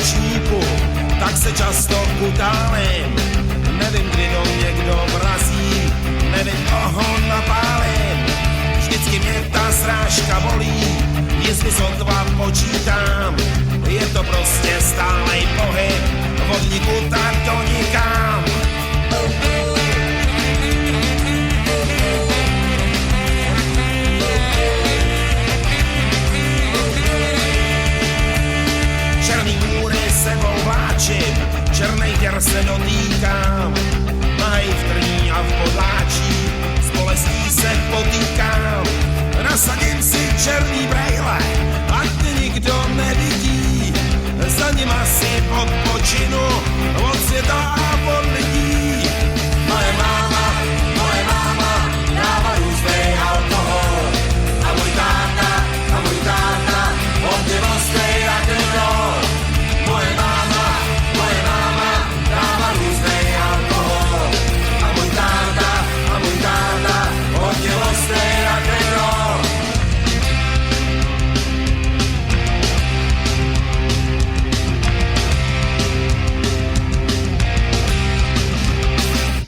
ručníku, tak se často kutálím. Nevím, kdy do mě kdo vrazí, nevím, koho napálím. Vždycky mě ta srážka bolí, jestli sotva počítám. Je to prostě stálej pohyb, od nikuta do nikam. Černý můry sebou vláčím, černej děr se dotýkám. Maj v trní a v podláčí, s bolestí se potýkám. Nasadím si černý brejle, ať ty nikdo neví.